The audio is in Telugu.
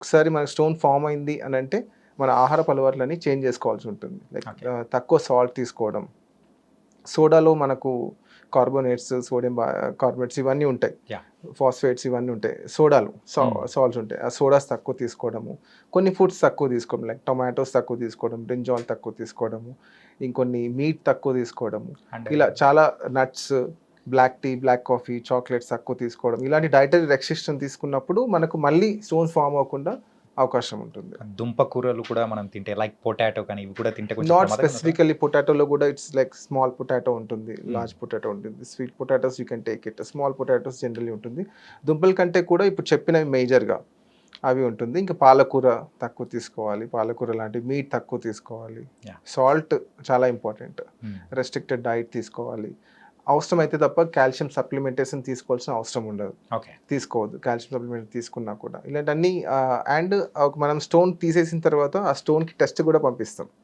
ఒకసారి మనకు స్టోన్ ఫార్మ్ అయింది అని అంటే మన ఆహారపు అలవాట్లని చేంజ్ చేసుకోవాల్సి ఉంటుంది. Like okay. తక్కువ సాల్ట్ తీసుకోవడం. సోడాలో మనకు కార్బోనేట్స్, సోడియం కార్బోనేట్స్ ఇవన్నీ ఉంటాయి. యాహ్! ఫాస్ఫేట్స్ ఇవన్నీ ఉంటాయి. సోడాలు హ్మ్. సాల్ట్స్ ఉంటాయి. ఆ సోడాస్ తక్కువ తీసుకోవడము. కొన్ని ఫుడ్స్ తక్కువ తీసుకోవడం. లైక్ టొమాటోస్ తక్కువ తీసుకోవడం, బ్రింజాల్ తక్కువ తీసుకోవడము, ఇంకొన్ని మీట్ తక్కువ తీసుకోవడము. అండ్ ఇలా చాలా nuts, black tea, black coffee, chocolates తక్కువ తీసుకోవడం. ఇలాంటి డైటరీ రెస్ట్రిక్షన్ తీసుకున్నప్పుడు మనకు మళ్ళీ స్టోన్స్ ఫార్మ్ అవ్వకుండా అవకాశం ఉంటుంది. దుంప కూరలు కూడా మనం తింటే లైక్ పొటాటో కానీ ఇవి కూడా తింటే కొంచెం నాట్ ప్రమాదకరం కదా? స్పెసిఫికల్లీ పొటాటోలో కూడా ఇట్స్ లైక్ స్మాల్ పొటాటో ఉంటుంది, హ్మ్. లార్జ్ పొటాటో ఉంటుంది. Sweet potatoes you can take it. Small potatoes generally ఉంటుంది. దుంపల కంటే కూడా ఇప్పుడు చెప్పినవి మేజర్‌గా అవి ఉంటుంది. ఇంకా పాలకూర తక్కువ తీసుకోవాలి. పాలకూర లాంటి మీట్ తక్కువ తీసుకోవాలి. యాహ్! సాల్ట్ చాలా ఇంపార్టెంట్. హ్మ్. రెస్ట్రిక్టెడ్ డైట్ తీసుకోవాలి. అవసరమైతే తప్ప కాల్షియం సప్లిమెంటేషన్ తీసుకోవాల్సిన అవసరం ఉండదు. ఓకే. తీసుకోవద్దు. కాల్షియం సప్లిమెంట్ తీసుకున్నా కూడా. ఇలాంటివన్నీ అండ్ మనం స్టోన్ తీసేసిన తర్వాత ఆ స్టోన్‌కి టెస్ట్ కూడా పంపిస్తాం.